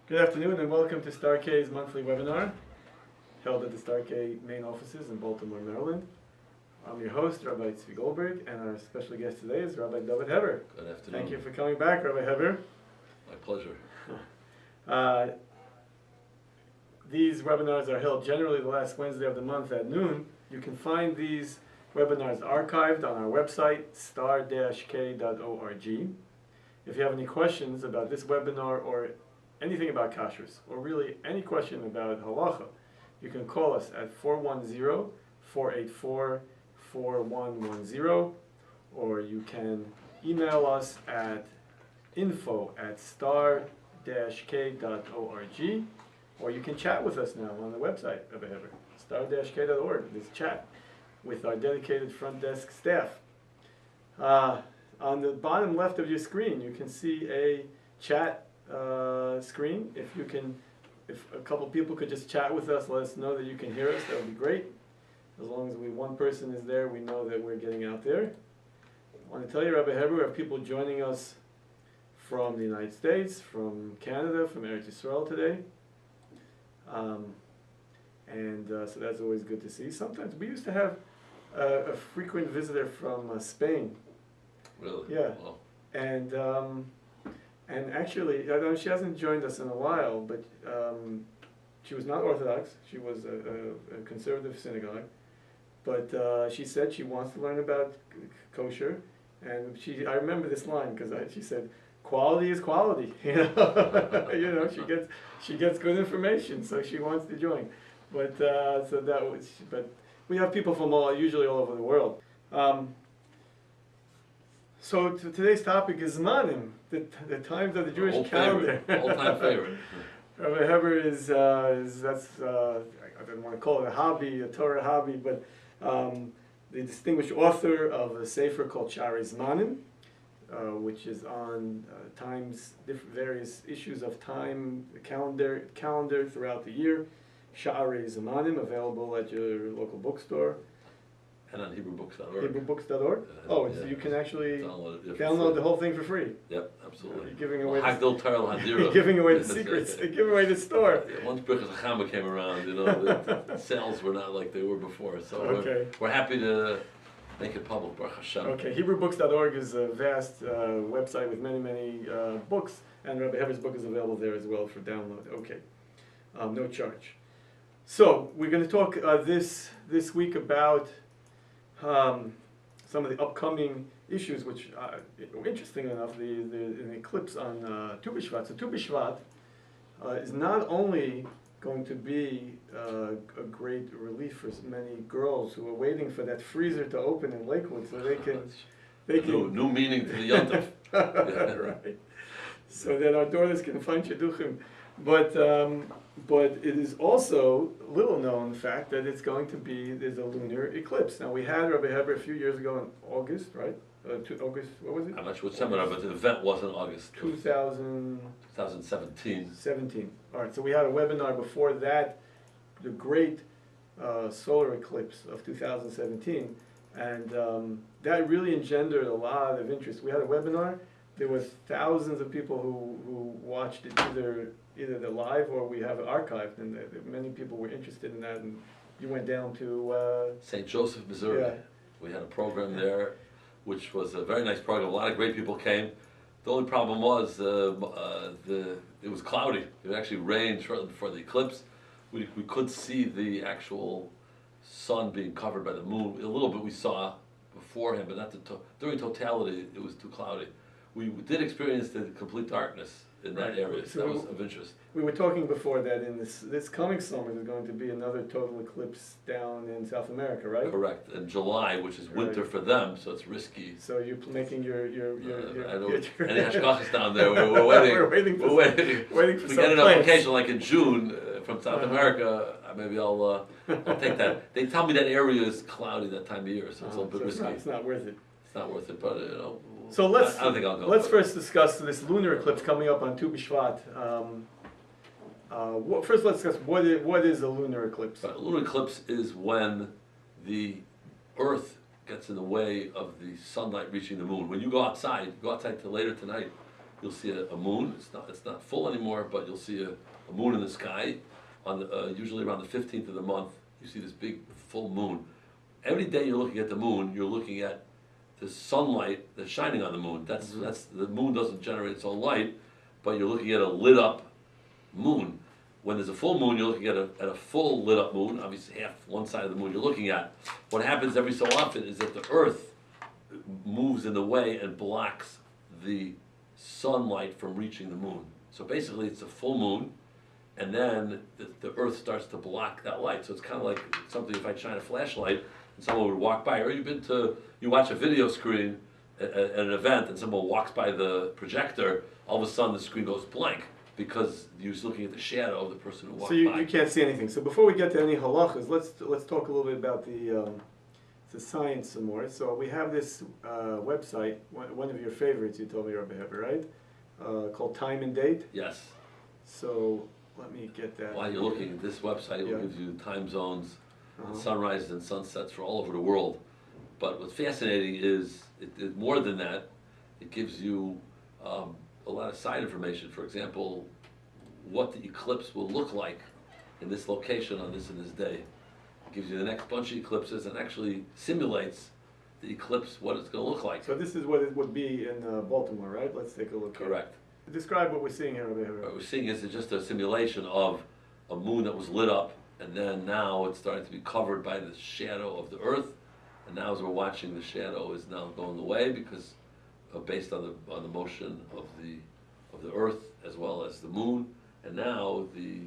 Good afternoon and welcome to Star K's monthly webinar, held at the Star K main offices in Baltimore, Maryland. I'm your host, Rabbi Goldberg, and our special guest today is Rabbi Dovid Heber. Good afternoon. Thank you for coming back, Rabbi Heber. My pleasure. These webinars are held generally the last Wednesday of the month at noon. You can find these webinars archived on our website, star-k.org. If you have any questions about this webinar or anything about Kashrus, or really any question about halacha, you can call us at 410-484-4110, or you can email us at info@star-k.org, or you can chat with us now on the website of Heber, star-k.org. There's chat with our dedicated front desk staff. On the bottom left of your screen, you can see a chat screen. If a couple people could just chat with us, let us know that you can hear us, that would be great. As long as one person is there, we know that we're getting out there. I want to tell you, Rabbi Heber, we have people joining us from the United States, from Canada, from Eretz Yisrael today. So that's always good to see. Sometimes we used to have a frequent visitor from Spain. Really? Yeah. Wow. And actually, I know she hasn't joined us in a while, but she was not Orthodox. She was a conservative synagogue. But she said she wants to learn about kosher. And I remember this line because she said, "Quality is quality." She gets good information, so she wants to join. But but we have people from usually all over the world. So today's topic is Zmanim, the times of the Jewish calendar. All-time favorite. Rabbi Heber is I don't want to call it a hobby, a Torah hobby, but the distinguished author of a sefer called Sha'arei Zmanim, which is on various issues of time, calendar throughout the year. Sha'arei Zmanim, available at your local bookstore. And on HeberBooks.org. HeberBooks.org? So you can actually download the whole thing for free. Yep, absolutely. You're giving away you're giving away the secrets. You're giving away the store. Once Birchas Hachama came around, the sales were not like they were before. So we're happy to make it public, Baruch Hashem. Okay, HeberBooks.org is a vast website with many books, and Rabbi Heber's book is available there as well for download. Okay, no charge. So we're going to talk this week about some of the upcoming issues, which interesting enough, an eclipse on Tu B'Shvat. So Tu B'Shvat is not only going to be a great relief for many girls who are waiting for that freezer to open in Lakewood, so they can new meaning to the Yom Tov. Right. So that our daughters can find shidduchim. But it is also little known fact that there's a lunar eclipse. Now we had Rabbi Heber a few years ago in August, right? August, what was it? I'm not sure what seminar, but the event was in August. 2017. 2017. All right, so we had a webinar before that, the great solar eclipse of 2017, and that really engendered a lot of interest. We had a webinar. There was thousands of people who watched it either the live or we have it archived, and many people were interested in that. And you went down to St. Joseph, Missouri. Yeah. We had a program there, which was a very nice program. A lot of great people came. The only problem was it was cloudy. It actually rained shortly before the eclipse. We could see the actual sun being covered by the moon. A little bit we saw beforehand, but not during totality. It was too cloudy. We did experience the complete darkness in that area, so that was of interest. We were talking before that in this coming summer there's going to be another total eclipse down in South America, right? Correct, in July, which is winter for them, so it's risky. So you're making your any hashkachas down there. We're waiting. we're waiting for we some get an plans. application like in June from South America. Maybe I'll take that. They tell me that area is cloudy that time of year, so it's a little bit risky. It's not worth it. It's not worth it, but So I don't think I'll go. Let's first discuss this lunar eclipse coming up on Tu B'Shvat. First, let's discuss what is a lunar eclipse. A lunar eclipse is when the Earth gets in the way of the sunlight reaching the moon. When you go outside till later tonight, you'll see a moon. It's not full anymore, but you'll see a moon in the sky. On the, usually around the 15th of the month, you see this big full moon. Every day you're looking at the moon, you're looking at the sunlight that's shining on the moon. That's the moon doesn't generate its own light, but you're looking at a lit up moon. When there's a full moon, you're looking at a full lit up moon. Obviously, half one side of the moon you're looking at. What happens every so often is that the Earth moves in the way and blocks the sunlight from reaching the moon. So basically, it's a full moon, and then the Earth starts to block that light. So it's kind of like something if I shine a flashlight and someone would walk by, or you watch a video screen at an event and someone walks by the projector, all of a sudden the screen goes blank because you're looking at the shadow of the person who walked by. So you can't see anything. So before we get to any halachas, let's talk a little bit about the science some more. So we have this website, one of your favorites, you told me, Rabbi Heber, right? Called Time and Date. Yes. So let me get that. While you're looking at this website, it will give you time zones, sunrises and sunsets for all over the world. But what's fascinating is, more than that, it gives you a lot of side information. For example, what the eclipse will look like in this location on this and this day. It gives you the next bunch of eclipses and actually simulates the eclipse, what it's going to look like. So this is what it would be in Baltimore, right? Let's take a look. Correct. Describe what we're seeing here, Rabbi Heber. What we're seeing is just a simulation of a moon that was lit up, and then now it's starting to be covered by the shadow of the Earth. And now, as we're watching, the shadow is now going away because, based on the motion of the Earth as well as the moon. And now the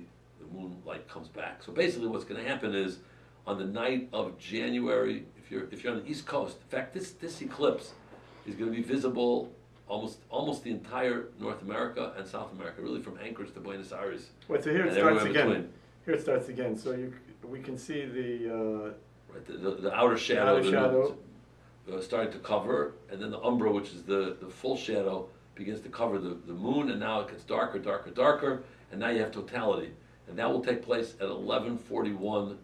moonlight comes back. So basically, what's going to happen is, on the night of January, if you're on the East Coast, in fact, this eclipse is going to be visible almost the entire North America and South America, really from Anchorage to Buenos Aires. Wait, so here it starts again. Here it starts again. So we can see the outer shadow, starting to cover, and then the umbra, which is the full shadow, begins to cover the moon, and now it gets darker, darker, darker, and now you have totality. And that will take place at 11:41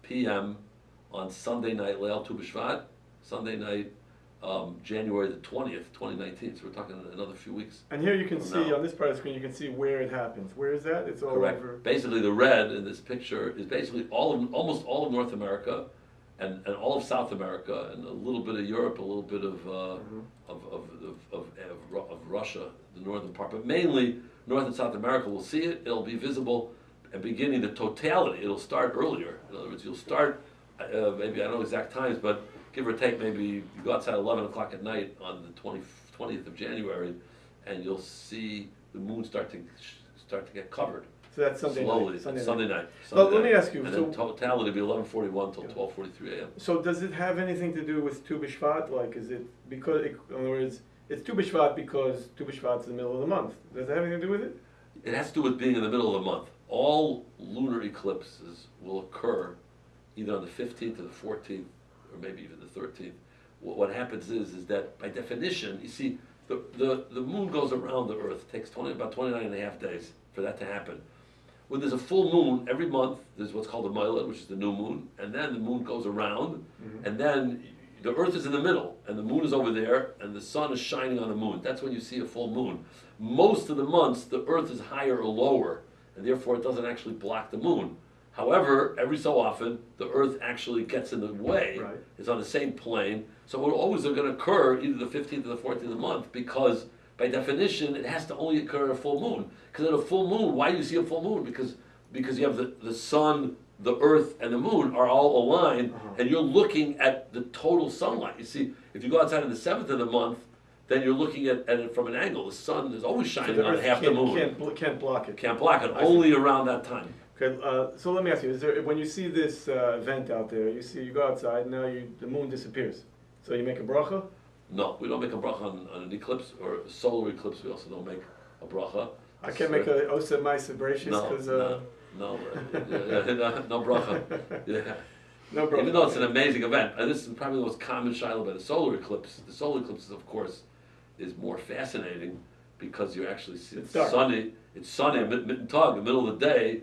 p.m. on Sunday night, Leil Tu B'Shvat, Sunday night, January the 20th, 2019. So we're talking another few weeks. And here you can see, on this part of the screen, you can see where it happens. Where is that? It's all Correct. over. Basically, the red in this picture is basically almost all of North America, and all of South America, and a little bit of Europe, a little bit of Russia, the northern part, but mainly North and South America will see it. It'll be visible, and beginning the totality. It'll start earlier. In other words, you'll start maybe I don't know exact times, but give or take, maybe you go outside 11 o'clock at night on the 20th of January, and you'll see the moon start to get covered. So that's Sunday slowly, night. Sunday night. But let me ask you. And so then totality will be 11:41 till 12:43 a.m. So does it have anything to do with Tu B'Shvat? Like, is it because, in other words, it's Tu B'Shvat because Tu B'Shvat's in the middle of the month? Does it have anything to do with it? It has to do with being in the middle of the month. All lunar eclipses will occur either on the 15th or the 14th, or maybe even the 13th. What happens is that by definition, you see, the moon goes around the Earth. It takes about 29 and a half days for that to happen. When there's a full moon, every month, there's what's called a Moilad, which is the new moon, and then the moon goes around, and then the Earth is in the middle, and the moon is over there, and the sun is shining on the moon. That's when you see a full moon. Most of the months, the Earth is higher or lower, and therefore it doesn't actually block the moon. However, every so often, the Earth actually gets in the way. Right. It's on the same plane, so it always are going to occur either the 15th or the 14th of the month, because by definition, it has to only occur at a full moon. Because at a full moon, why do you see a full moon? Because you have the sun, the Earth, and the moon are all aligned, and you're looking at the total sunlight. You see, if you go outside on the 7th of the month, then you're looking at it from an angle. The sun is always shining on half the moon. Can't block it. Can't block it, only around that time. Okay, so let me ask you: when you see this event out there, you go outside, and now the moon disappears. So you make a bracha? No, we don't make a bracha on an eclipse or a solar eclipse. We also don't make a bracha. I can't make a Osa Maisa Bereshis because no bracha. Yeah. No bracha. Even though it's an amazing event, and this is probably the most common shiloh by the solar eclipse. The solar eclipse, of course, is more fascinating because you actually see it's sunny. It's sunny, mitten tug, in the middle of the day.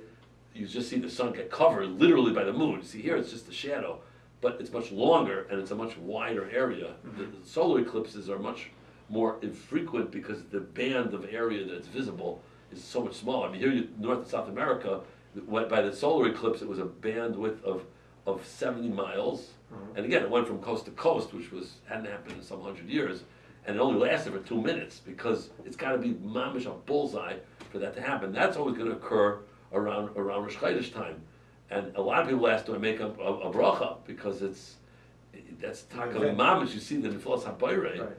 You just see the sun get covered literally by the moon. You see here, it's just a shadow, but it's much longer and it's a much wider area. The solar eclipses are much more infrequent because the band of area that's visible is so much smaller. I mean, here, North and South America, by the solar eclipse, it was a bandwidth of 70 miles. And again, it went from coast to coast, which hadn't happened in some 100 years. And it only lasted for 2 minutes because it's got to be mamish a bullseye for that to happen. That's always going to occur around Rosh Chodesh time. And a lot of people ask, do I make a bracha? Because that's taka mamish. You see the Nefilas HaBoirei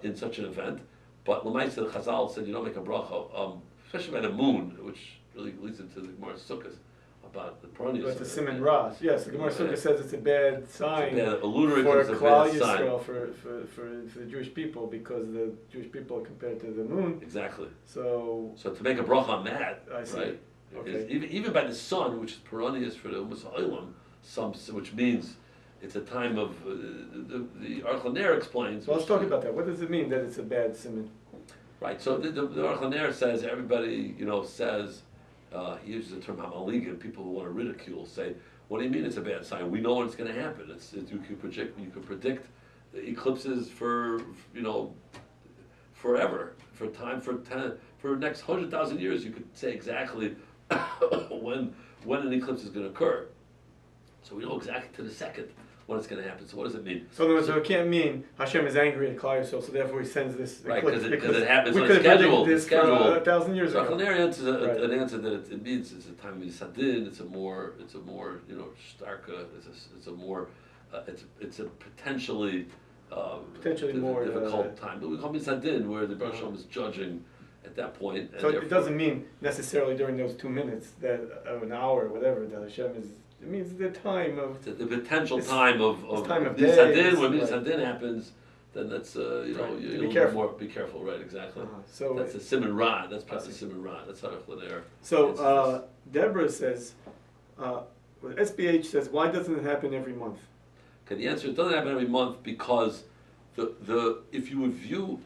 in such an event. But L'maisa, the Chazal said you don't make a bracha, especially by the moon, which really leads into the Gemara Sukkot about the Peronius. But it's a Siman Ra. Yes, the Gemara Sukkot says it's a bad sign a lunar for eclipse, Klal a bad sign. Yisrael, for the Jewish people, because the Jewish people are compared to the moon. Exactly. So to make a bracha on that, I see. right? Okay. Even by the sun, which is Peronius for the Umas HaOlam, which means it's a time of the Aruch LaNer explains. Well, let's talk about that. What does it mean that it's a bad siman? Right. So the Aruch LaNer says everybody says he uses the term hamaligim. People who want to ridicule say, "What do you mean it's a bad sign? We know when it's going to happen. You can predict eclipses for forever, for the next 100,000 years. You could say exactly when an eclipse is going to occur. So we know exactly to the second when it's going to happen. So what does it mean? So in other words, it can't mean Hashem is angry at Klal Yisrael, so therefore he sends this eclipse. Right, because it happens on schedule. This for 1,000 years ago. Rachaner answers an answer that it means it's a time of Yisadin. It's a more starka. It's a potentially more difficult time. But we call Yisadin, where the Baruch Shalom is judging at that point. So it doesn't mean necessarily during those 2 minutes that an hour or whatever that Hashem is. It means the time of the potential time of days, when Yisadin happens. Then that's you be careful. Be careful, right? Exactly. So that's a Siman Ra. That's part of the Siman Ra. That's Aruch LaNer. So Deborah says, SBH says, why doesn't it happen every month? Okay, the answer, it doesn't happen every month because if you view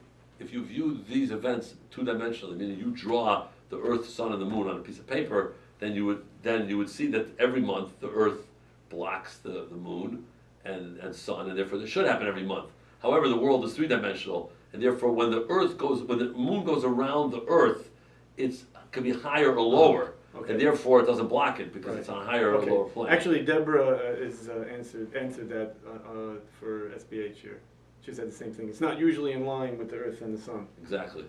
these events two-dimensionally, meaning you draw the Earth, Sun, and the Moon on a piece of paper, then you would see that every month the Earth blocks the Moon and Sun, and therefore this should happen every month. However, the world is three-dimensional, and therefore when the Moon goes around the Earth, it can be higher or lower. Okay. And therefore, it doesn't block it because it's on a higher or lower plane. Actually, Deborah is answered that for SBH here. She said the same thing. It's not usually in line with the Earth and the Sun. Exactly.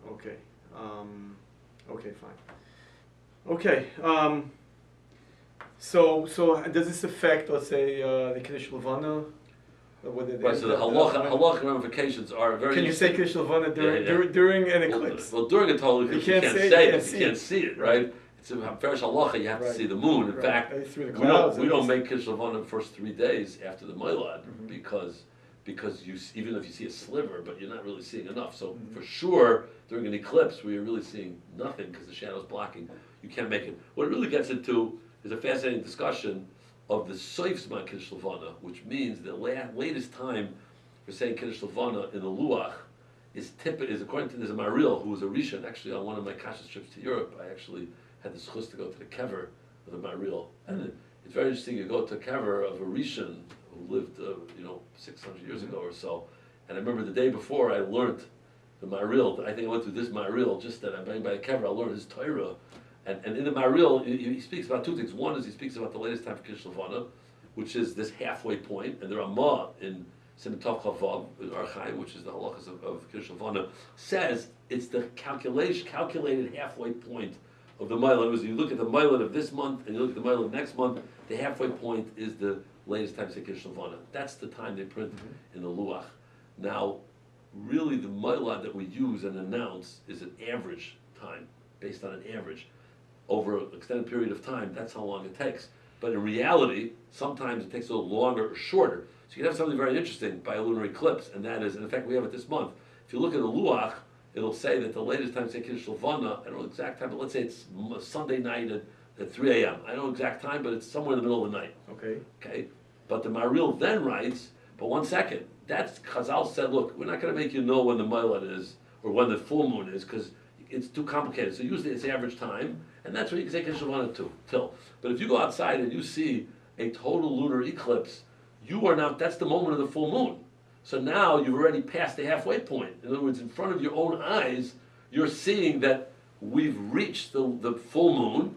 Okay. Okay, fine. Okay. So does this affect, let's say, the Kiddush Levana? Right, so the halachic ramifications are very. Can you say Kiddush Levana during an eclipse? Well, during a total eclipse, you can't say it. You can't see it, right? It's a Farish halacha. You have to see the moon. In fact, we don't make Kiddush Levana the first 3 days after the Moilad because even if you see a sliver, but you're not really seeing enough. So for sure, during an eclipse where you're really seeing nothing because the shadow's blocking, you can't make it. What it really gets into is a fascinating discussion of the Soif Zman Kiddush Levana, which means the latest time for saying Kiddush Levana in the Luach is according to, there's a Maril who was a Rishon. Actually, on one of my Kashrus trips to Europe, I actually had the schus to go to the kever of the Maril. And it's very interesting, you go to a kever of a Rishon who lived 600 years ago or so. And I remember the day before I learned the Maril. I think I went through this Maril, just that I'm by the kever, I learned his Torah. And in the Maril, he speaks about two things. One is he speaks about the latest time for Kiddush Levana, which is this halfway point. And the Ramah in Siman Tov Chavav, in Archaim, which is the halachas of Kiddush Levana, says it's the calculated halfway point of the Moilad. You look at the Moilad of this month and you look at the Moilad of next month, the halfway point is the latest time for Kiddush Levana. That's the time they print in the Luach. Now, really the Moilad that we use and announce is an average time, based on an average. Over an extended period of time, that's how long it takes. But in reality, sometimes it takes a little longer or shorter. So you can have something very interesting by a lunar eclipse, and that is, and in fact we have it this month. If you look at the Luach, it'll say that the latest time to say Kiddush Levana, I don't know the exact time, but let's say it's Sunday night at 3 a.m. I don't know the exact time, but it's somewhere in the middle of the night. Okay? But the Maril then writes, but 1 second, that's Chazal said, look, we're not going to make you know when the Moilad is, or when the full moon is, because it's too complicated. So usually it's average time, and that's what you can say Kiddush Levana till. But if you go outside and you see a total lunar eclipse, you are now, that's the moment of the full moon. So now you've already passed the halfway point. In other words, in front of your own eyes, you're seeing that we've reached the full moon,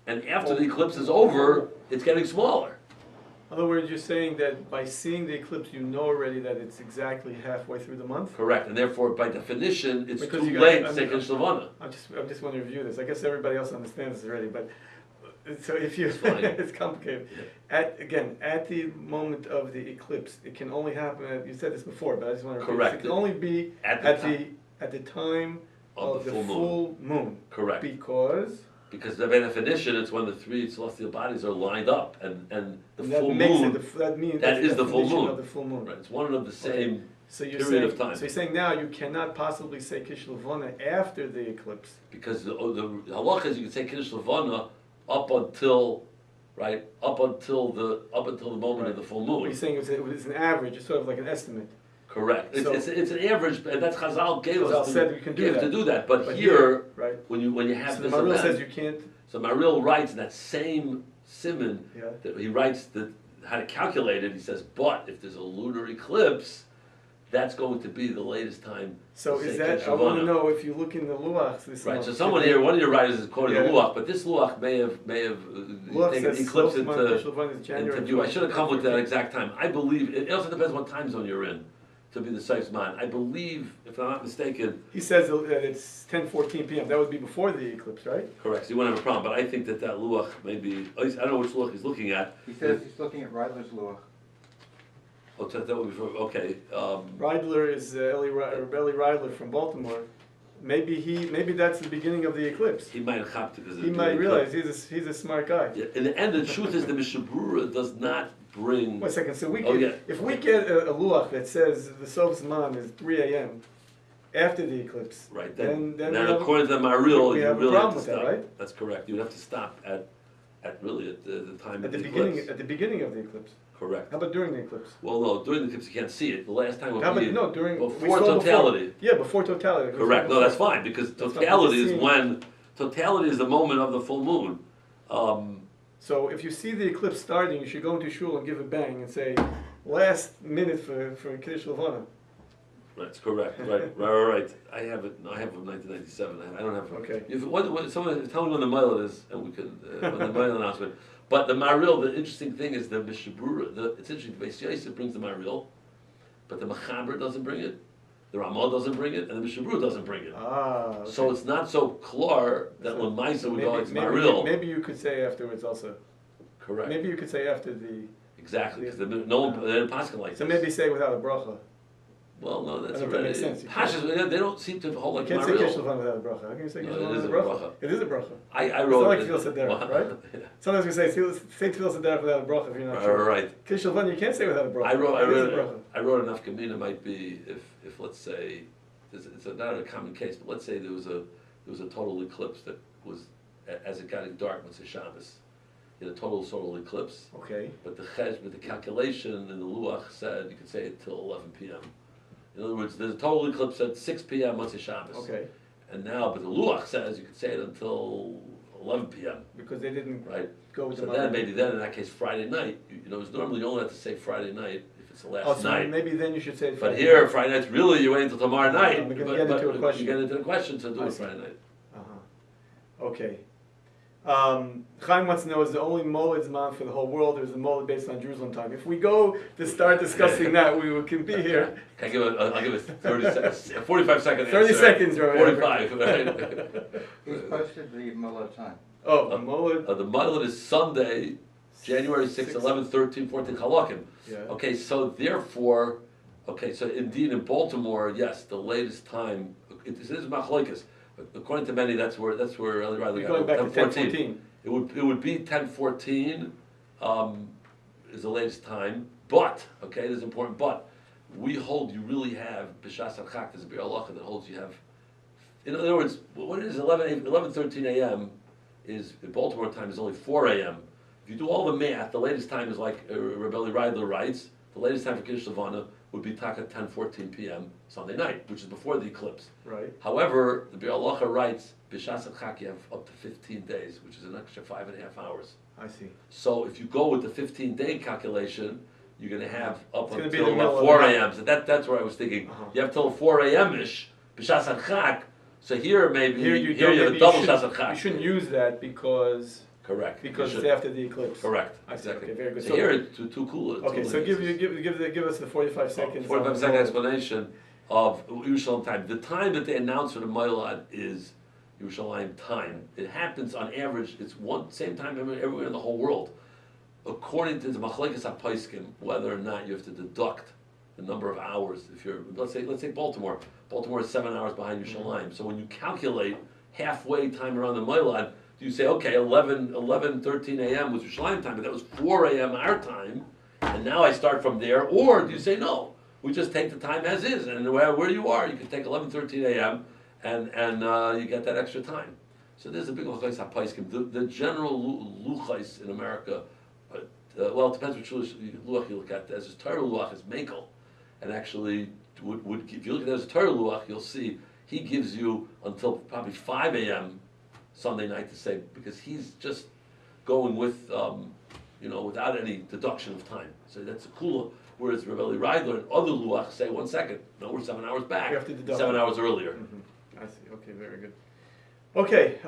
and after the eclipse is over, it's getting smaller. In other words, you're saying that by seeing the eclipse, you know already that it's exactly halfway through the month? Correct, and therefore, by definition, it's Because too you late guys- to say Kiddush Levana. I just want to review this. I guess everybody else understands this already, but so if you, It's fine. it's complicated. Yeah. At the moment of the eclipse, it can only happen. You said this before, but I just want to repeat Correct. this. It can only be At the time of the full moon. Correct. Because by definition, it's when the three celestial bodies are lined up, and the that full makes moon. that means that that's is the full definition moon. Of the full moon. Right, it's one of the same So you're period saying, of time. So you're saying now you cannot possibly say Kiddush Levana after the eclipse. Because the halacha is you can say Kiddush Levana up until the moment of the full moon. You're saying it's an average. It's sort of like an estimate. Correct. So- It's an average, and that's Chazal gave Chazal us said we can do gave that. to do that. But But here, right? when you have So this the Maril event, says you can't. so Maril writes in that same simon Yeah. that he writes how to calculate it. He says, but if there's a lunar eclipse, that's going to be the latest time. So to is say that? Kiddush I want to Levana. know if you look in the luach. This Right. month, So someone here, one of your writers is quoting Yeah. the luach, but this luach may have Luach taken says eclipse Kiddush Levana is into January. view. I should have come with that exact time. I believe it also depends what time zone you're in to be the Seif's man. I believe, if I'm not mistaken, He says that it's 10:14 p.m. That would be before the eclipse, right? correct. So you won't have a problem. But I think that luach may be. At least I don't know which luach he's looking at. He says he's looking at Reidler's Luach. Oh, that would be for, okay. Reidler is Eli Reidler from Baltimore. Maybe that's the beginning of the eclipse. He might have because He might realize he's a smart guy. Yeah, in the end, the truth is the Mishabura does not bring. Wait a second. So we Oh, can, yeah. if we get a luach that says the Sof Zman is 3 a.m. after the eclipse, Right. then Then we have- according to the Maril, we you have a really problem have to with that, stop. right? That's correct. You would have to stop at the time at of the the beginning eclipse. at the beginning of the eclipse. Correct. How about during the eclipse? Well, no, during the eclipse you can't see it. The last time would How about be no during before totality. Yeah, before totality. Correct. No, that's fine because That's fine. totality Just is seeing- when totality is the moment of the full moon. So if you see the eclipse starting, you should go into shul and give a bang and say, "Last minute for Kiddush Levana." That's correct. Right. I have it. No, I have it from 1997. I don't have it. Okay. Someone tell me when the mile is, and we can when the mile announcement. But the Maril, the interesting thing is the Mishabura. It's interesting. The Beis Yosef brings the Maril, but the Mechaber doesn't bring it. The Ramah doesn't bring it, and the Mishabura doesn't bring it. Okay. So it's not so clear that So Lamaisa would go it's maybe, Maril. maybe you could say afterwards also. Correct. Maybe you could say after the. Exactly, because no one they're Pascal like So this. maybe say without a bracha. Well, no, that's I don't know if that already. makes sense. You Pashas, they don't seem to hold You like can't say Kiddush Maril. Levana without a bracha. How can you say No, Kiddush it Levana is without a a bracha? bracha. It is a bracha. I It's wrote not like it. Tefillah Sederach, right? Yeah. Sometimes we say Tefillah Sederach without a bracha if you're not sure. Right. Kiddush Levana you can't say without a bracha. I wrote It is a bracha. an Afkamina might be if let's say it's not a common case, but let's say there was a total eclipse that was as it got dark once Shabbos. You had a total solar eclipse, Okay. but the calculation in the Luach said you could say it till 11 p.m. In other words, there's a total eclipse at 6 p.m. once Shabbos. Okay. And now, but the Luach says you could say it until 11 p.m. Because they didn't Right. go with So the then, Ma'ariv. maybe then, in that case, Friday night, it's normally you only have to say Friday night if it's the last Oh, so night. maybe then you should say it But Friday here, night. Friday night's really, you wait until tomorrow night. we're gonna But- get into but a question. You get into the question, so do I it see. Friday night. Okay. Chaim wants to know, is the only Moled Zman for the whole world, or is the Moled based on Jerusalem time? If we go to start discussing that, can be here. Can I give I'll give a 30 seconds, a 45 second 30 answer. seconds, Rabbi. 45, right? He's posted the Mullah time. Oh, Moled. The Milad is Sunday, January 6, 11, 13, 14, Chalakim. Yeah. Okay, so therefore, so indeed in Baltimore, yes, the latest time, it is Machlokes. According to many, that's where Eli Riley We're got going back to 10:14. 10:14. It would be 10:14 is the latest time, but there's an important but. We hold you really have b'shas harchak. There's a bir halacha that holds you have. In other words, what it is 11:13 a.m. is in Baltimore time is only 4 a.m. If you do all the math, the latest time is like Rabbi Reidler writes. The latest time for Kiddush Levana would be taka 10:14 p.m. Sunday night, which is before the eclipse. Right. However, the Bir Halacha writes, B'shas Chak you have up to 15 days, which is an extra 5.5 hours. I see. So if you go with the 15-day calculation, you're going to have up It's gonna be until the middle of 4 the night. a.m. So that's where I was thinking. Uh-huh. You have till 4 a.m.-ish, b'shas chak. So here maybe Here you have maybe a double you shas shouldn't, chak. you shouldn't use that because Correct. because You it's should. after the eclipse. Correct. I see. Exactly. Okay, very good. So here it's too cool. Okay, so give us the 45 seconds. 45-second explanation of Yerushalayim time. The time that they announce for the Moilad is Yerushalayim time. It happens on average. It's one same time everywhere in the whole world. According to the Machlekes HaPaiskim, whether or not you have to deduct the number of hours. If you're let's say Baltimore. Baltimore is 7 hours behind Yerushalayim. So when you calculate halfway time around the Moilad, you say, okay, 13 a.m. was Yerushalayim time, but that was 4 a.m. our time, and now I start from there. Or do you say, no, we just take the time as is, and where you are, you can take 13 a.m. and you get that extra time. So there's a big Luchais HaPaiskim. The general Luchais in America, well, it depends which Luach you look at. There's this Torah Luach is Mekel, and actually, if you look at it as a Torah Luach, you'll see he gives you until probably 5 a.m. Sunday night to say, because he's just going with, without any deduction of time. So that's a kula. Whereas Rabbi Reidler and other luach say, 1 second, no, we're 7 hours back. We have to deduct. 7 hours earlier. I see. Okay, very good. Okay,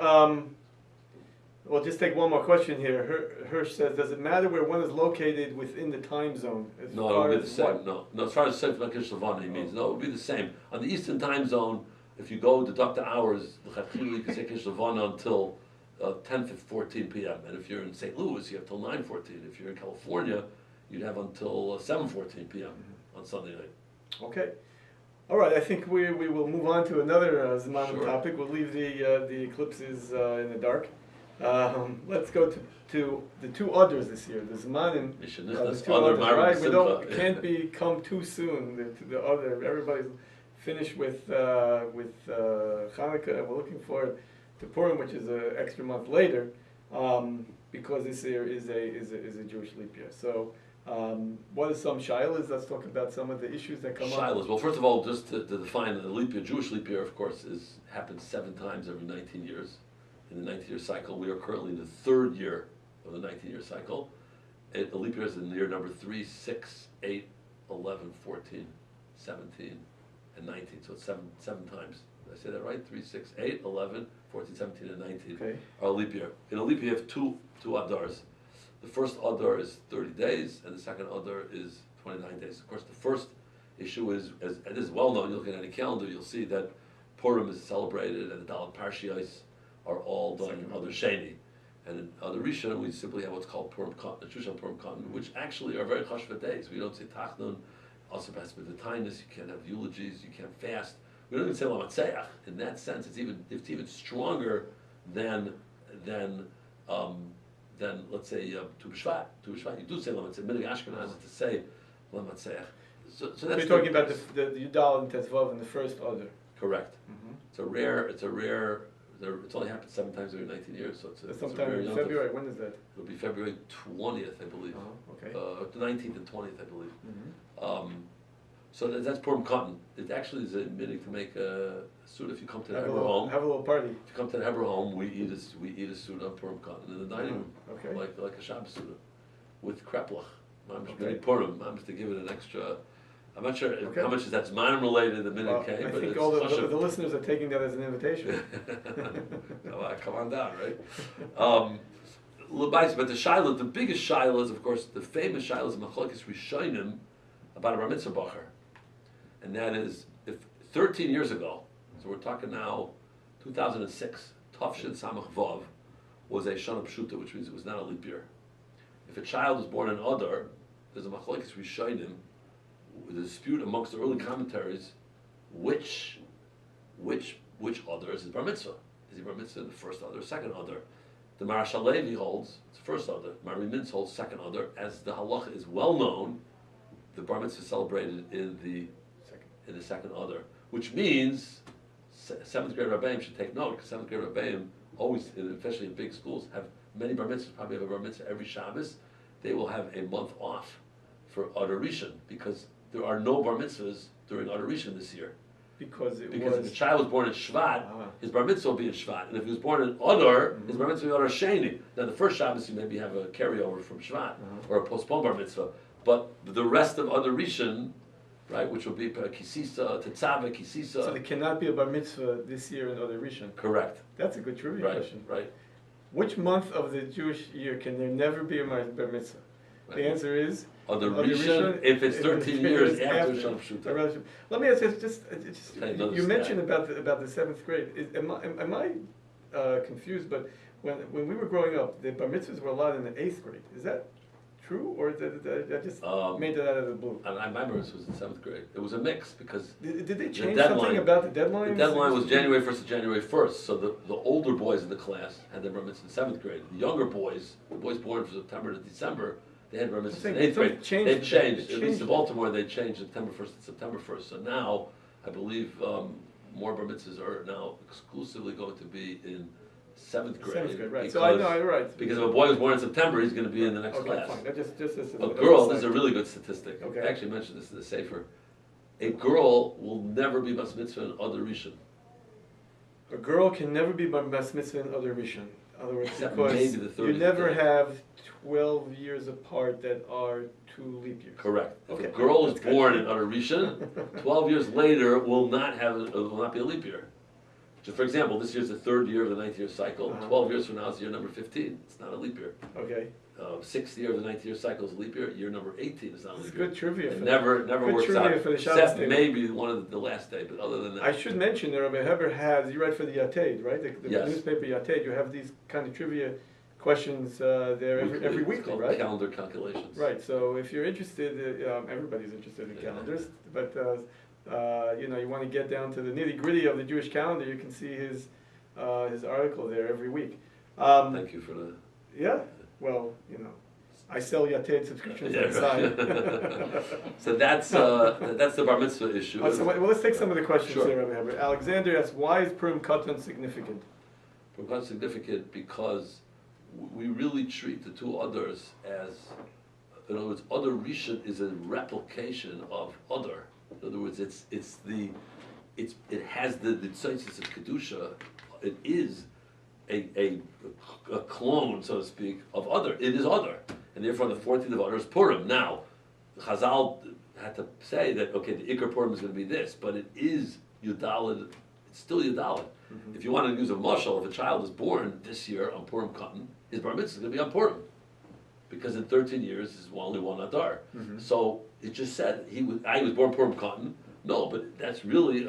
we'll just take one more question here. Hirsch says, does it matter where one is located within the time zone? No, it would be the same. No, as far as Sefer Lakish Levana, he means, no, it would be the same. On the Eastern time zone, if you go deduct the hours, you can say Kish Levana until 10:14 p.m. And if you're in St. Louis, you have till 9:14. If you're in California, you'd have until 7:14 p.m. on Sunday night. Okay. All right, I think we will move on to another Zmanim Sure. topic. We'll leave the eclipses in the dark. Let's go to the two others this year. The Zmanim, the two others, right? We can't become too soon. The other, everybody's finished with Hanukkah, and we're looking forward to Purim, which is an extra month later, because this year is a Jewish leap year. So, what are some shilas? Let's talk about some of the issues that come up. Shilas. Well, first of all, just to define the leap year, Jewish leap year, of course, happens 7 times every 19 years. In the 19-year cycle, we are currently in the 3rd year of the 19-year cycle. The leap year is in year number 3, 6, 8, 11, 14, 17. And 19, so it's seven times. Did I say that right? 3, 6, 8, 11, 14, 17, and 19 are a leap year. In a leap year, you have two Adars. The first Adar is 30 days, and the second Adar is 29 days. Of course, the first issue is, as it is well known, you look at any calendar, you'll see that Purim is celebrated, and the Dalet Parshiyos are all done in Adar Sheni. And in Adar Rishon, we simply have what's called Purim Katan, Shushan Purim Katan, which actually are very chashva days. We don't say Tachnun. Also, has the kindness. You can't have eulogies. You can't fast. We don't even say lamatzeach. In that sense, it's even stronger than let's say Tu B'Shvat. Tu B'Shvat. You do say lamatzeach. Minig Ashkenaz is to say lamatzeach. So that's you're talking about the Yudal and Tetzvav in the first order. Correct. It's a rare. It's only happened 7 times every 19 years, so it's sometime a rare in February. When is that? It'll be February 20th, I believe. Okay. The 19th and 20th, I believe. So that's Purim Katan. It actually is a minute to make a suit if you come to the Heber home. Have a little party. If you come to the Heber home, we eat a suit on Purim Katan in the dining room, Okay. like a Shabbos suit with kreplach. Okay. Purim. I'm to give it an extra. I'm not sure how much is that's Zmanim related. The minute came, I but think it's all the Kosher. listeners are taking that as an invitation. Come on down, right? But the Shiloh, the biggest Shiloh is, of course, the famous Shiloh is Machlokes Rishonim about a Bar Mitzvah Bacher. And that is, if 13 years ago, so we're talking now 2006, Tafshin Samach Vav was a Shana Pshuta, which means it was not a leap year. If a child was born in Adar, there's a Machlokes Rishonim, with a dispute amongst the early commentaries, which Adar is his Bar Mitzvah? Is he Bar Mitzvah in the first Adar or second Adar? The Marash Halevi holds it's the first Adar. Mari Mintz holds second Adar. As the halacha is well known, the Bar Mitzvah is celebrated in the second Adar, which means 7th grade Rabbeim should take note, because 7th grade Rabbeim always, especially in big schools, have many Bar Mitzvahs, probably have a Bar Mitzvah every Shabbos. They will have a month off for Adar Rishon, because there are no Bar Mitzvahs during Adar Rishon this year. Because if the child was born in Shvat, his Bar Mitzvah will be in Shvat. And if he was born in Adar, his Bar Mitzvah will be Adar Sheni. Now the first Shabbos you maybe have a carryover from Shvat, or a postponed Bar Mitzvah. But the rest of other Rishon, right, which will be Kisisa, Tetzaveh, Kisisa. So there cannot be a bar mitzvah this year in other Rishon. Correct. That's a good trivia Right, question. right. Which month of the Jewish year can there never be a bar mitzvah? Right. The answer is Other Rishon, if it's 13 years after Shana Pshuta. Let me ask you, just you Stat. mentioned about the seventh grade. Am I confused? But when we were growing up, the bar mitzvahs were allowed in the 8th grade. Is that true, or did I just made that out of the blue? And I remember this was in 7th grade. It was a mix because Did they change deadline- something about the deadline? the deadline was January 1st to January 1st. So the older boys in the class had their bar mitzvah in 7th grade. The younger boys, the boys born from September to December, they had bar mitzvahs in 8th grade. They've changed. At least in Baltimore, they changed September 1st to September 1st. So now, I believe more bar mitzvahs are now exclusively going to be in 7th grade. 7th grade, right. So I know, you're right. Because if a boy was born in September, he's going to be in the next Okay, class. fine. That just A girl, this is a really good statistic. Okay. I actually mentioned this in the Sefer. A girl will never be bas mitzvah in other Rishon. A girl can never be bar mitzvah in other Rishon. In other words, Except because maybe the 30th you never day. have 12 years apart that are 2 leap years. Correct. If Okay. a girl is That's good. born in other Rishon, 12 years later will not be a leap year. So for example, this year's the 3rd year of the 9th year cycle. Uh-huh. 12 years from now is year number 15. It's not a leap year. Okay. 6th year of the 9th year cycle is a leap year. Year number 18 is not a This is leap year. good trivia It for never good works trivia out. for the Shabbos Except table. maybe one of the last day, but other than that. I should mention that Rabbi Heber has, you write for the Yated, right? The Yes. newspaper Yated, you have these kind of trivia questions there every It's weekly, called right? calendar calculations. Right, so if you're interested, everybody's interested in calendars, but you want to get down to the nitty gritty of the Jewish calendar, you can see his article there every week. Thank you for the. Yeah, well, I sell Yated subscriptions Yeah, on the side. right. So that's the bar mitzvah issue. Well, let's take some of the questions Sure. here, Rabbi Heber. Alexander asks, why is Purim Katan significant? It's significant because we really treat the two others as, in other words, other Rishon is a replication of other. In other words, it has the tzaitzis of kedusha. It is a clone, so to speak, of other. It is other, and therefore the 14th of other is Purim. Now, Chazal had to say that okay, the Iker Purim is going to be this, but it is Yudalid. It's still Yudalid. Mm-hmm. If you want to use a mashal, if a child is born this year on Purim Katan, his bar mitzvah is going to be on Purim, because in 13 years is only one Adar. Mm-hmm. So it just said he was born Purim Katan. No, but that's really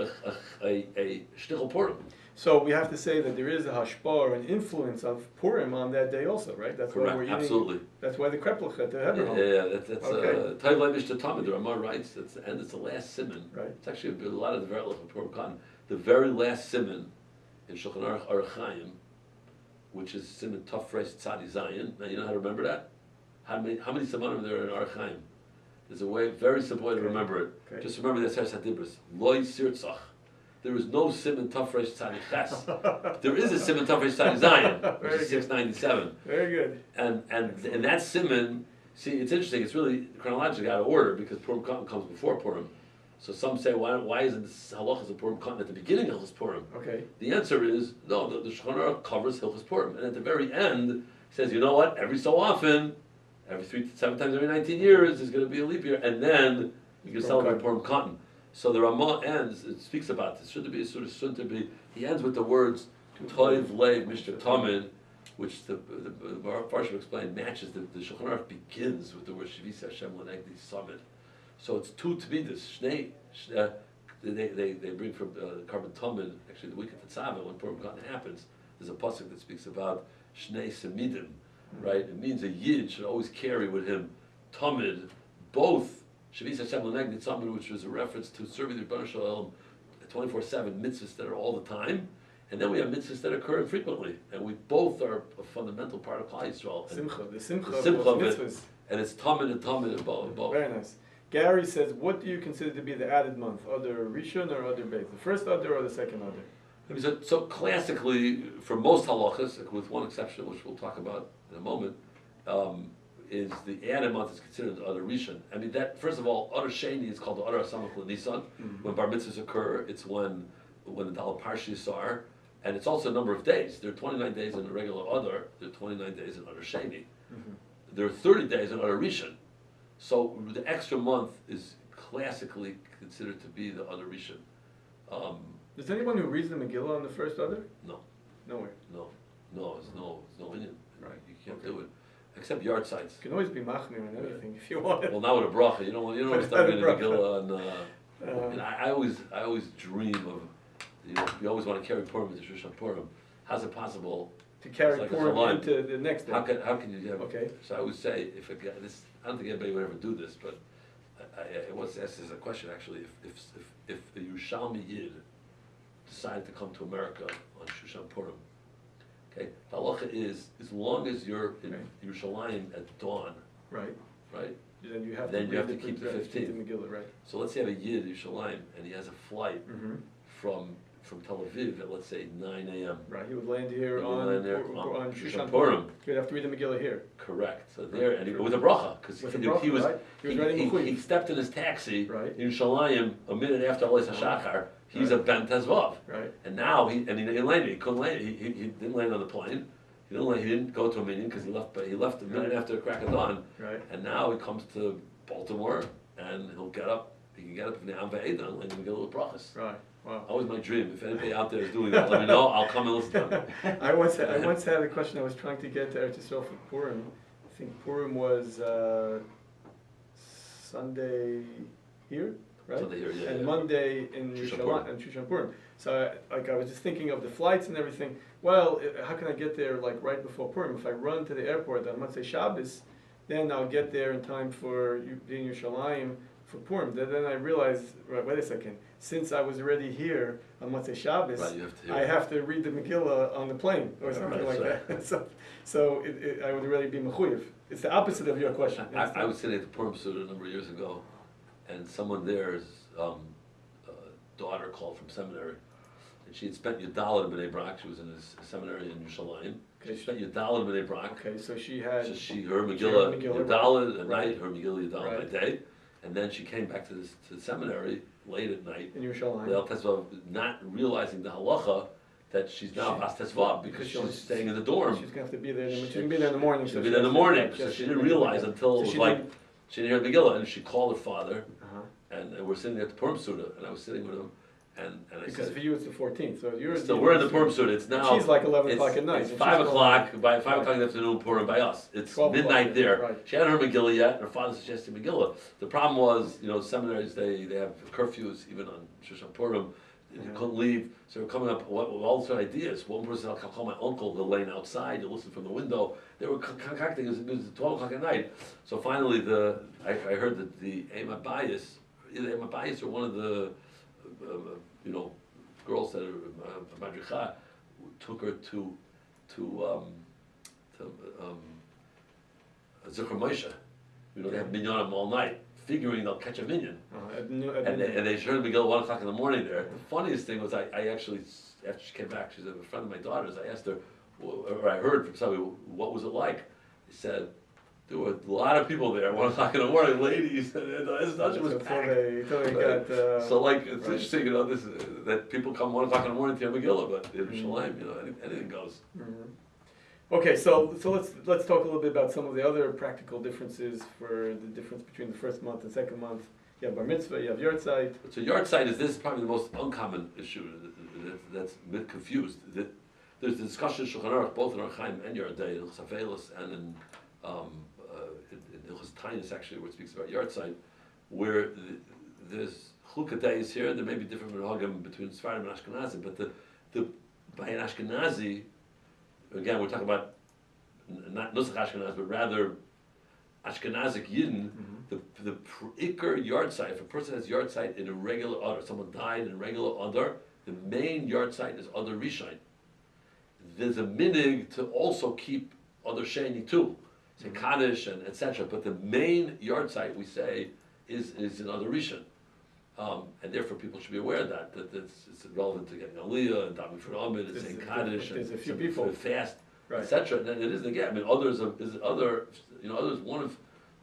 a shtichel Purim. So we have to say that there is a hashpah or an influence of Purim on that day also, right? That's Correct, why we're eating. absolutely. That's why the kreplach at the Heber home. Yeah, that's Okay. Taiv Levish to Tamid. The Ramah writes, and it's the last simon. Right. It's actually a lot of the Verlach of Purim Katan. The very last simon in Shulchan Aruch Arachayim, which is simon Tafresh Tzadi Zayin. Now you know how to remember that. How many simonim are there in Arachayim? There's a way, very simple way to remember it. Okay. Just remember the Aseret Hadibros. Loi Sirtzach. There is no simon Tafresh Tzadi Ches. There is a simon Tafresh Tzadi Zayin, which Very is good. 697. Very good. And that simon, see, it's interesting. It's really chronologically out of order because Purim Katan comes before Purim. So some say, why isn't this halachas of Purim Katan at the beginning of Hilchos Purim? Okay. The answer is no. The Shulchan Aruch covers Hilchos Purim, and at the very end, he says, you know what? Every so often, every 3 to 7 times every 19 years, there's going to be a leap year, and then you can celebrate Purim Katan. So the Ramah ends. It speaks about this. Should there be a sort of soon to be? He ends with the words Toiv Lev Mishter Tamid, which the Parsha explained matches the Shulchan Aruch begins with the word Shivisa Hashem L'Negdi Samid. So it's two Tamidas. Shnei. They bring from Carbon Tamid. Actually, the week of Tetzaveh when Purim Katan happens, there's a pasuk that speaks about Shnei Semidim, right? It means a Yid should always carry with him Tamid, both Shavis Hashem L'Negdi Tzamid, which was a reference to serving the Rebbeinu Shalom 24/7 mitzvahs that are all the time, and then we have mitzvahs that occur infrequently, and we both are a fundamental part of Klal Yisrael. The simcha of of it, mitzvahs. and it's Tamid and both. Very nice. Gary says, what do you consider to be the added month? Other Rishon or other Beis? The first Adar or the second Adar? I mean, so classically, for most halachas, with one exception, which we'll talk about in a moment, is the added month is considered the Adar Rishon. I mean, that first of all, Adar Sheni is called the Adar Samach L'Nisan. When bar mitzvahs occur, it's when the Daled Parshas are, and it's also a number of days. There are 29 days in the regular Adar. There are 29 days in Adar Sheni. There are 30 days in Adar Rishon. So the extra month is classically considered to be the other Rishon. Is anyone who reads the Megillah on the first other? No. Nowhere. No, it's no Indian. Right. You can't Okay. do it, except yard sites. You can always be machmir on anything if you want. Well, not with a bracha. You don't want to start reading Bracha. Megillah and I always dream of, you always want to carry Purim into Shushan Purim. How's it possible? To carry It's like a Purim chalan. into the next day. How can you have? Okay. So I always say, if a guy, this, I don't think anybody would ever do this, but I once asked this a question actually. If the Yerushalmi Yid decided to come to America on Shushan Purim, okay, the halacha is as long as you're in Yerushalayim at dawn, Right. right? Then you have Then to, you have read to keep the keep 15th. Megillah, right. So let's say you have a Yid in Yerushalayim and he has a flight Mm-hmm. from Tel Aviv at let's say 9 a.m. Right. He would land here He would on land there on Shushan Shushan Purim. You'd have to read the Megillah here. Correct. So there, and with a bracha, because With a he bracha, was right? He was writing he Mechuyev. stepped in his taxi Right. in Shalayim a minute after Alois HaShachar. He's a Ben Tezvav. Right. And now he landed. He couldn't land. He didn't land on the plane. He didn't go to a meeting because he left. But he left a minute after the crack of dawn. Right. And now he comes to Baltimore and he'll get up. He can get up in the Amva Eidan and land in Megillah with brachas. Right. Wow. Always my dream. If anybody out there is doing that, let me know. I'll come and listen to them. I once had a question I was trying to get to Eretz Yisrael for Purim. I think Purim was Sunday here, right? Sunday here, yeah, and yeah. Monday in Shushan Yerushalayim and Shushan Purim. So I was just thinking of the flights and everything. Well, how can I get there like right before Purim? If I run to the airport on Motzei Shabbos, then I'll get there in time for being Yerushalayim for Purim. Then I realized, right, wait a second. Since I was already here on Motzei Shabbos, Right, you have to hear I it. have to read the Megillah on the plane or something right, like that. So I would really be mechuyev. It's the opposite of your question. I was sitting at the Purim Suda a number of years ago, and someone there's daughter called from seminary, and she had spent Yudalad in Bnei Brak. She was in a seminary in Yerushalayim. Okay. She spent Yudalad in Bnei Brak. Okay, so she had. So her Megillah Yudalad at right. night, her Megillah Yudalad Right. by day, and then she came back to the seminary late at night. In Yerushalayim. Leil Tesvav, not realizing the halacha that she's now Bas Tesvav because she's staying in the dorm. She's gonna have to be there. She's gonna be there in the morning. She'll be there in the morning, so she didn't realize until it was like, she didn't hear the Megillah, and she called her father, and we're sitting at the Purim Suda, and I was sitting with him, and I Because said, for you it's the 14th, so you're. we're in the Purim Suda, it's now. She's like 11 o'clock at night. It's and 5 she's o'clock, by 5 Right. o'clock in the afternoon, Purim by us. It's 12 o'clock, midnight there. right. She hadn't heard Megillah yet, and her father suggested Megillah. The problem was, seminaries, they have curfews, even on Shushan Purim. You couldn't leave, so they were coming up with all sorts of ideas. One person, I'll call my uncle, the lane outside, you listen from the window. They were concocting, it was 12 o'clock at night. So finally, I heard that the Ema Bayis, either Ema Bayis or one of the, girls that are Madricha, took her to Zikr Moshe. They have minyanim all night, figuring they'll catch a minyan. And they heard Megillah 1 o'clock in the morning there. The funniest thing was I actually, after she came back, she's a friend of my daughter's, I asked her, or I heard from somebody, what was it like? They said, there were a lot of people there, 1 o'clock in the morning, ladies, and it was packed. So it's interesting, that people come 1 o'clock in the morning to hear Megillah, but in Yerushalayim, anything goes. Okay, so let's talk a little bit about some of the other practical differences for the difference between the first month and second month. You have bar mitzvah, you have yahrzeit. So yahrzeit this is probably the most uncommon issue that's a bit confused. There's the discussion in Shulchan Aruch, both in Archaim and Yardei, in Chavelis and in Hilchos Tainus actually, where it speaks about yahrzeit, where there's chulka days here. There may be different minhagim between Sfaradim and Ashkenazi, but by an Ashkenazi, again, we're talking about not Nusach Ashkenaz, but rather Ashkenazic Yidden, the Iker yahrzeit, if a person has yahrzeit in a regular Adar, someone died in a regular Adar, the main yahrzeit is Adar Rishon. There's a minig to also keep Adar Sheni too, say Kaddish and etc. But the main yahrzeit, we say, is in Adar Rishon. And therefore people should be aware of that it's relevant to getting Aliyah and David for Amid and saying Kaddish and there's a few people fast, right. etc. And then it isn't again. I mean, others one of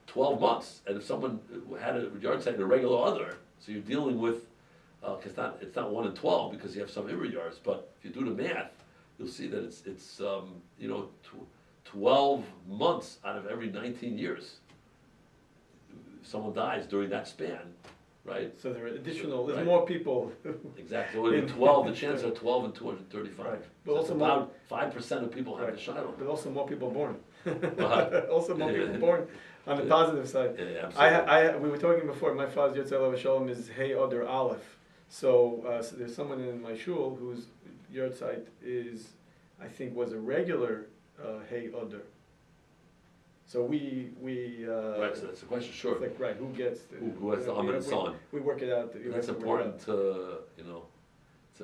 12 months, and if someone had a yahrzeit in a regular other, so you're dealing with, it's not 1 in 12 because you have some Iber yards, but if you do the math, you'll see that it's 12 months out of every 19 years. someone dies during that span, right? So there are additional, there's Right. more people. Exactly, so it'd be 12, the chances are 12 and 235. Right. But So also it's more- about 5% of people have Right. the Shiloh. But also more people born. Uh-huh. Also more Yeah. people born on the Yeah. positive side. Yeah, absolutely. We were talking before, my father's Yotzel Shalom is Hey Oder Aleph. So there's someone in my shul whose Yortzeit is, I think, was a regular Hey Oder. So we Right, so that's the question, sure. it's like, right, who gets the, Who has the Amid and so on. We work it out. And that's important to, you know,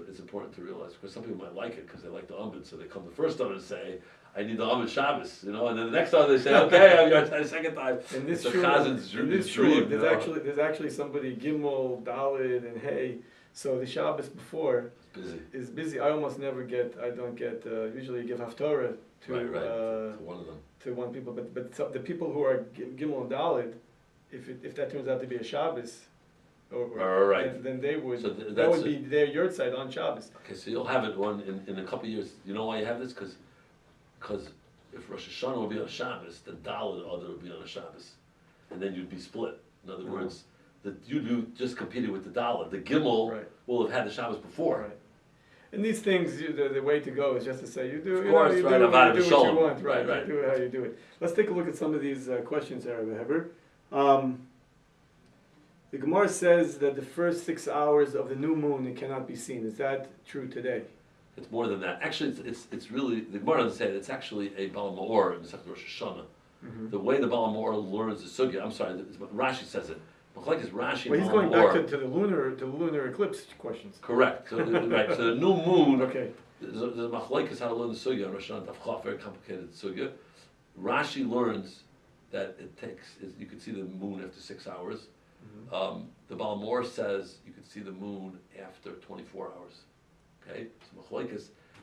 it's important to realize, because some people might like it because they like the Amid, so they come the first time and say, I need the Amid Shabbos, you know, and then the next time they say, okay, I'm your the second time. In this It's a shul, chazan's in this dream, shul, you know. there's actually somebody Gimel, Dalid, and Hey. So the Shabbos before Busy. is busy. I almost never get. I don't get. Usually, you give haftorah to Right, to one of them. to one people, but the people who are Gimel and Dalid, if that turns out to be a Shabbos, Right. then they would. So that that's would be their yurtzeit on Shabbos. Okay, so you'll have it one in a couple of years. You know why you have this? Because if Rosh Hashanah will be on Shabbos, the Daled other will be on a Shabbos, and then you'd be split. In other words, you just competed with the Daled. The Gimel Right. will have had the Shabbos before. Right. And these things, the way to go is just to say you do. Of You course, know, you right, do, about you do the what you shalom. want. Right. Right. You do it how you do it. Let's take a look at some of these questions, Rabbi Heber. The Gemara says that the first 6 hours of the new moon it cannot be seen. Is that true today? It's more than that. Actually, it's really the Gemara doesn't say it. It's actually a Baal Ma'or in Masechet Rosh Hashanah. Mm-hmm. The way the Baal Ma'or learns the sugya. I'm sorry, Rashi says it. Machlekes is Rashi. Well, he's Baal going back Ma'or. to the lunar eclipse questions. Correct. So, right. So the new moon. Okay. There's a machlekes how to learn the sugya. Rosh Hashanah Daf Chaf, very complicated sugya. Rashi learns that it takes. You can see the moon after 6 hours. The Baal Ma'or says you can see the moon after 24 hours. Okay. So machlekes.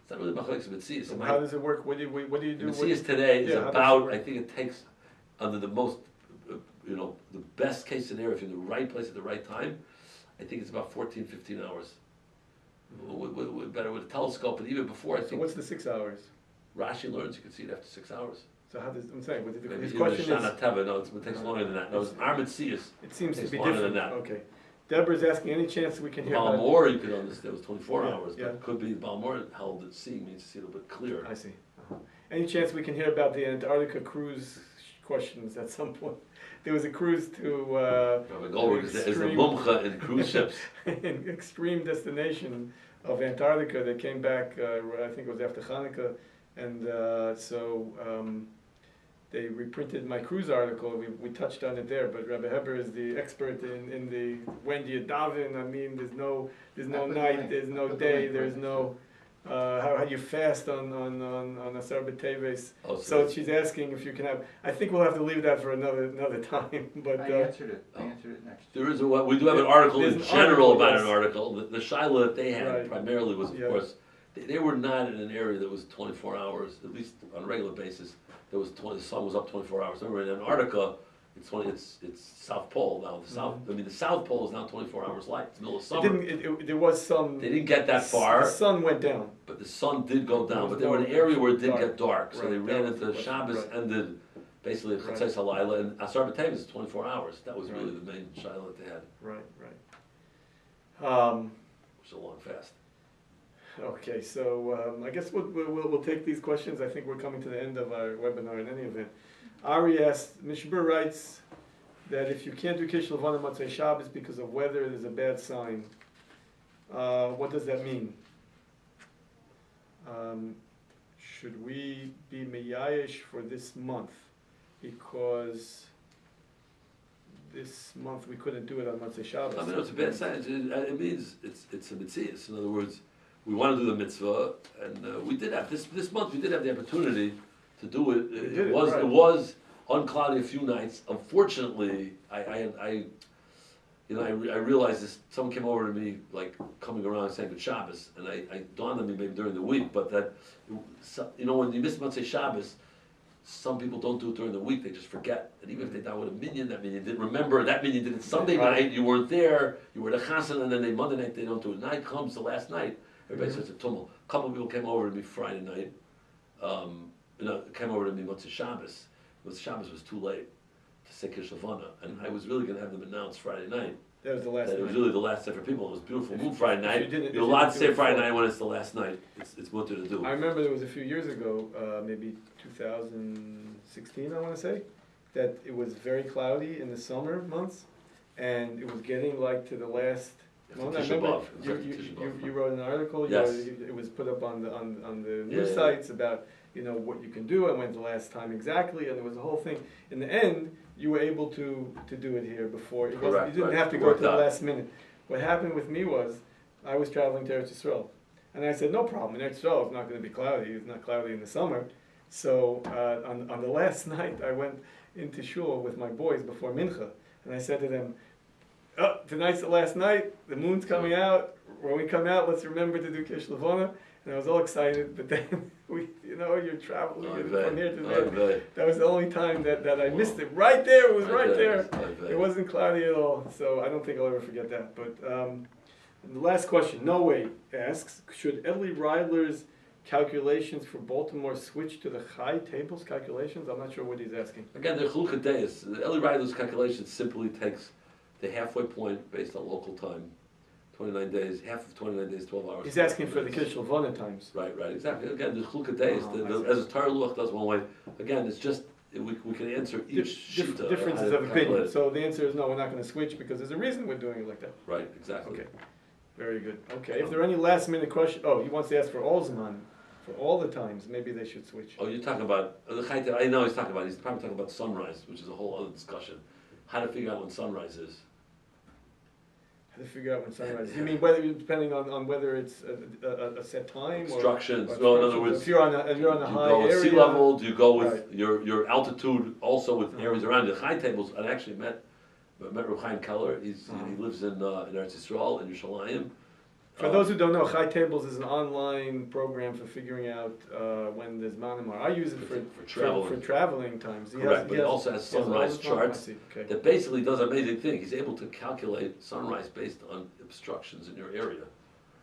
It's not really machlekes mitzias. So how does it work? What do you do? Mitzias today is Yeah, how does it about. work? I think it takes under the most. The best case scenario, if you're in the right place at the right time, I think it's about 14, 15 hours. Better with a telescope, but even before, I So think what's the 6 hours? Rashi learns you can see it after 6 hours. So how does I'm saying? But Maybe his even question Shana is. Teva, no, it takes longer than that. No, it's Armitzias. It seems to takes be longer different. than that. Okay. Deborah's asking any chance we can hear Baal about. Ma'or, you could understand, it was 24 Yeah, hours, but yeah. it could be Baal Ma'or held that seeing means to see a little bit clearer. I see. Any chance we can hear about the Antarctica cruise questions at some point? There was a cruise to Rabbi Goldberg is the extreme- mumcha in cruise ships. an extreme destination of Antarctica. They came back, I think it was after Hanukkah, and they reprinted my cruise article. We touched on it there, but Rabbi Heber is the expert in the when do you daven. I mean, there's no night, there's no day, there's no how you fast on Asar B'Teves. Oh, So she's asking if you can have. I think we'll have to leave that for another time. But I answered it next. There is we do have an article There's in an general article, about yes. an article. The shaila that they had Right. primarily was, of Yeah. course, they were not in an area that was 24 hours, at least on a regular basis. There was the sun was up 24 hours. Remember in Antarctica, it's South Pole now. The South, I mean, the South Pole is now 24 hours light. It's the middle of summer. There was some. They didn't get that far, The sun went down. but the sun did go There down. was But they were in an no area where it did dark. get dark, so Right, they that ran was the into question, Shabbos right. ended basically Right. Chatzos Halayla, and Asar B'Teves is 24 hours. That was really Right. the main shaila that they had, Right. which is a long fast. Okay, so I guess we'll take these questions. I think we're coming to the end of our webinar in any event. Ari asked, Mishbur writes that if you can't do Kish Levana Matzei Shabbos because of weather, there's a bad sign. What does that mean? Should we be Meyayish for this month? Because this month we couldn't do it on Matzei Shabbos. I mean, it's a bad sign. It means it's a mitzvah. In other words, we want to do the mitzvah, and we did have this month. We did have the opportunity to do it. It was uncloudy a few nights. Unfortunately, I realized this. Someone came over to me, like coming around saying good Shabbos, and I dawned on me maybe during the week, but that when you miss Matzei Shabbos, some people don't do it during the week, they just forget. And even if they die with a minyan, that minyan didn't remember, that minyan did it Sunday night, you weren't there, you were at a chassan, and then Monday night they don't do it. Night comes the last night, everybody starts a tumult. A couple of people came over to me Friday night, came over to me Motzei Shabbos. Motzei Shabbos was too late to say Kiddush Levana, and I was really going to have them announced Friday night. That was the last That it night. was really the last night for people. It was a beautiful moon Friday if night. you didn't- You're if you allowed to didn't say do it Friday before. night when it's the last night. It's mutter to do. I remember there was a few years ago, maybe 2016, I want to say, that it was very cloudy in the summer months, and it was getting like to the last. After Well, I Tisha remember B'Av. It was you, after you, Tisha you, B'Av. you wrote an article. Yes. It was put up on the Yeah, news yeah. sites about what you can do and when's the last time exactly, and there was a whole thing. In the end, you were able to do it here before. It wasn't, Correct, you didn't right. have to It go worked to the out. last minute. What happened with me was I was traveling to Eretz Yisrael, and I said no problem. In Eretz Yisrael, it's not going to be cloudy. It's not cloudy in the summer. So on the last night, I went into shul with my boys before mincha, and I said to them, "Oh, tonight's the last night. The moon's coming out. When we come out, let's remember to do Kish Levana." And I was all excited, but then you're traveling from here to there. That was the only time that I missed it. Right there, it was right there. It wasn't cloudy at all, so I don't think I'll ever forget that. But the last question, No Way asks, should Eli Reidler's calculations for Baltimore switch to the high tables calculations? I'm not sure what he's asking. Again, the Chulka Deis, Eli Reidler's calculation simply takes the halfway point based on local time, 29 days, half of 29 days, 12 hours. He's asking for the Kish Levana times. Right, exactly. Again, the Chulka Deis, I see. as a Torah Luach does one way, again, it's just, we can answer each shita, Differences how of to opinion. calculate it. So the answer is no, we're not going to switch because there's a reason we're doing it like that. Right, exactly. Okay, very good. Okay, if there are any last minute questions, he wants to ask for all Zman, for all the times, maybe they should switch. Oh, you're talking about, the Chayte, I know he's probably talking about sunrise, which is a whole other discussion. How to figure out when sunrise is. How to figure out when sunrise is. You mean depending on whether it's a set time? Instructions. Or No, in other words, if you're on a do you high go with area. sea level? Do you go with Right. your altitude also with Uh-huh. areas around the high tables? I actually met Reb Chaim Keller. He lives in Eretz Yisrael in Yerushalayim. For those who don't know, High Tables is an online program for figuring out when there's manamar. I use it For travel. for traveling times. Correct, but he also has he has all sunrise the time. I charts see. Okay. that basically does an amazing thing. He's able to calculate sunrise based on obstructions in your area,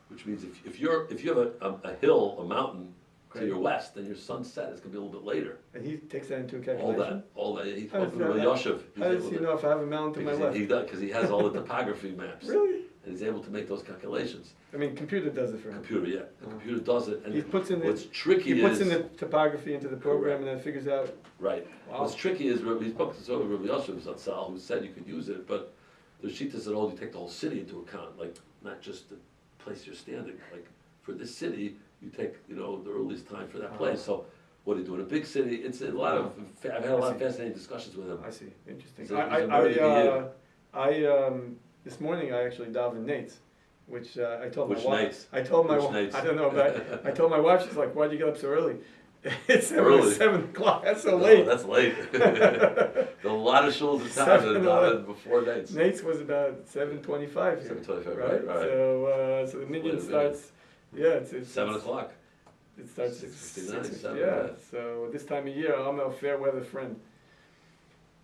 which means if you have a hill, a mountain to Great. your west, then your sunset is going to be a little bit later. And he takes that into calculation. All that. He How does spoke with that- Yoshev. How does he know if I have a mountain to my Because left? he does, because he has all the topography maps. Really? And he's able to make those calculations. I mean, computer does it for him. Computer, yeah. The Oh. computer does it. And He puts in what's tricky He puts is in the topography into the program Correct. and then figures out. right. Wow. What's tricky is he spoke to Rabbi Yosef Zatzal, who said you could use it, but there's shitas that you take the whole city into account, like not just the place you're standing. Like for this city, you take the earliest time for that place. So what do you do in a big city? It's a lot of. I've had a lot of fascinating discussions with him. I see. Interesting. He's a very good This morning I actually davened Nate's, which I told Which my wife. Nate's? I told my Which wife. Nate's? I don't know, but I told my wife. She's like, "Why'd you get up so early?" It's Early. 7 o'clock. That's so No, late. that's late. There's a lot of shuls in town that are before dates. Nate's was about 7:25 here. 7:25, right? right. So the Wait minyan a minute. starts. Yeah, it's 7 o'clock. It starts 6:59, 6:59. 7, Yeah. yeah. So this time of year, I'm a fair weather friend.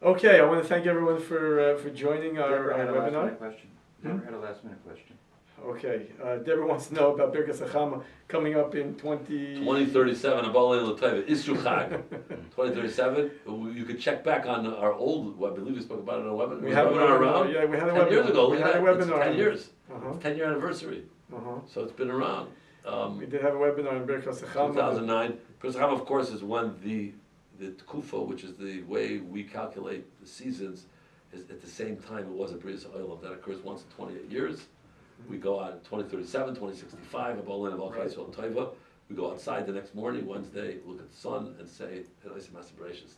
Okay, I want to thank everyone for joining our Deborah had a last webinar. minute question. Deborah had a last minute question. Okay, Deborah wants to know about Birkas Hachama coming up in 2037, Abalei L'Taiva, Isru Chag. 2037, you could check back on our old, I believe we spoke about it on a webinar. We had a webinar webinar. around Yeah, we had a 10 years webinar. ago. We Look had at a that. It's webinar. 10 years. Uh-huh. 10-year anniversary. Uh-huh. So it's been around. We did have a webinar on Birkas Hachama. 2009. Birkas Hachama, of course, is when the Tkufa, which is the way we calculate the seasons, is at the same time it was a Bris Oilam. That occurs once in 28 years. We go out 2037, 2065, Abalin of Right. Al Taiva. We go outside the next morning, Wednesday, look at the sun and say, Eloisim aspirations.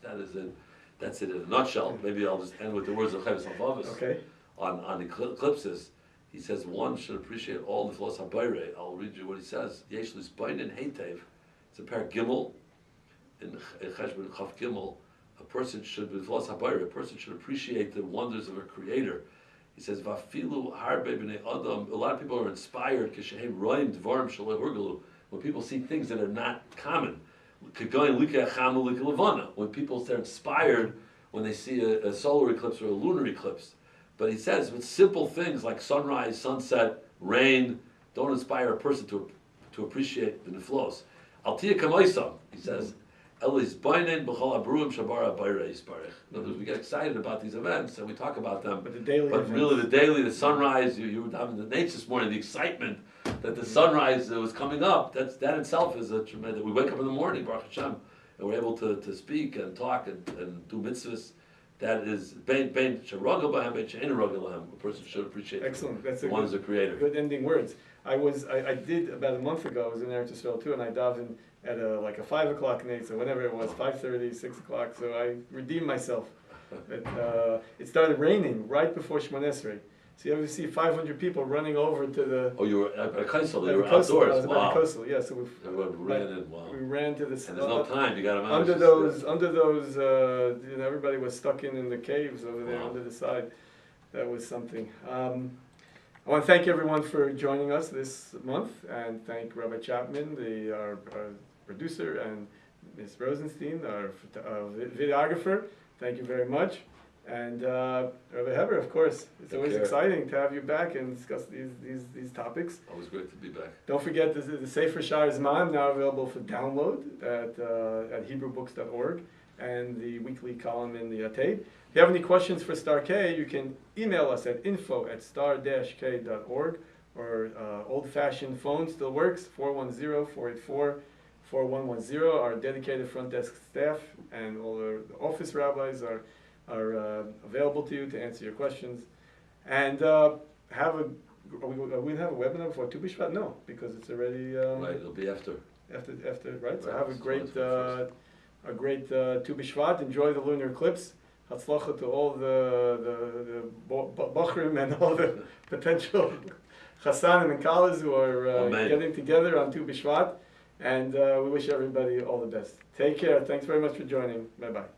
That's it in a nutshell. Maybe I'll just end with the words of Chavis Alvavis Okay. on eclipses. He says one should appreciate all the Flos HaBayre. I'll read you what he says. Yesh Lisbainin Heitev. It's a pair Gimel in Cheshbon Chav Gimel. A person should appreciate the wonders of a creator. He says, "Vafilu harbe b'nei adam." A lot of people are inspired kishehem roim dvarim shalei hurgalu. When people see things that are not common, when people are inspired when they see a solar eclipse or a lunar eclipse. But he says, with simple things like sunrise, sunset, rain, don't inspire a person to appreciate the neflos. Altia kamaisam, he says, Elis Bainin B'chol Abruim Shabara Bayra Yisparich. In other words, we get excited about these events and we talk about them. But the daily But events. really, the daily, the sunrise, you were having the nature this morning, the excitement that the sunrise was coming up. That itself is a tremendous. We wake up in the morning, Baruch Hashem, and we're able to speak and talk and do mitzvahs. That is bein sheragal b'hem, bein she'ein ragal b'hem. A person should appreciate. Excellent. That's the one who's the creator. Good ending words. I did about a month ago. I was in Eretz Yisrael too, and I davened at a 5 o'clock night, so whatever it was, 5:30, 6 o'clock. So I redeemed myself. It started raining right before Shmoneh Esrei. So you ever see 500 people running over to the. Oh, you were at a Kosher. You were Coastal, outdoors. I was Wow. at the Coastal, yeah. So We ran to the. And there's no time. You got to Under those, everybody was stuck in the caves over there under the side. That was something. I want to thank everyone for joining us this month, and thank Rabbi Chapman, our producer, and Ms. Rosenstein, our videographer. Thank you very much. And Rabbi Heber, of course. It's always exciting to have you back and discuss these topics. Always great to be back. Don't forget the Sefer Shar Zman, now available for download at HebrewBooks.org, and the weekly column in the tape. If you have any questions for Star K, you can email us at info@star-k.org, or old-fashioned phone still works, 410-484-4110. Our dedicated front desk staff and all the office rabbis are available to you to answer your questions. And are we have a webinar before Tu B'Shvat? No, because it's already Right, it'll be after. After, right? So Right, have a so great that's Tu B'Shvat. Enjoy the lunar eclipse. Hatzlacha to all the bachrim and all the potential chassanim and kalas who are getting together on Tu B'Shvat. And we wish everybody all the best. Take care. Thanks very much for joining. Bye-bye.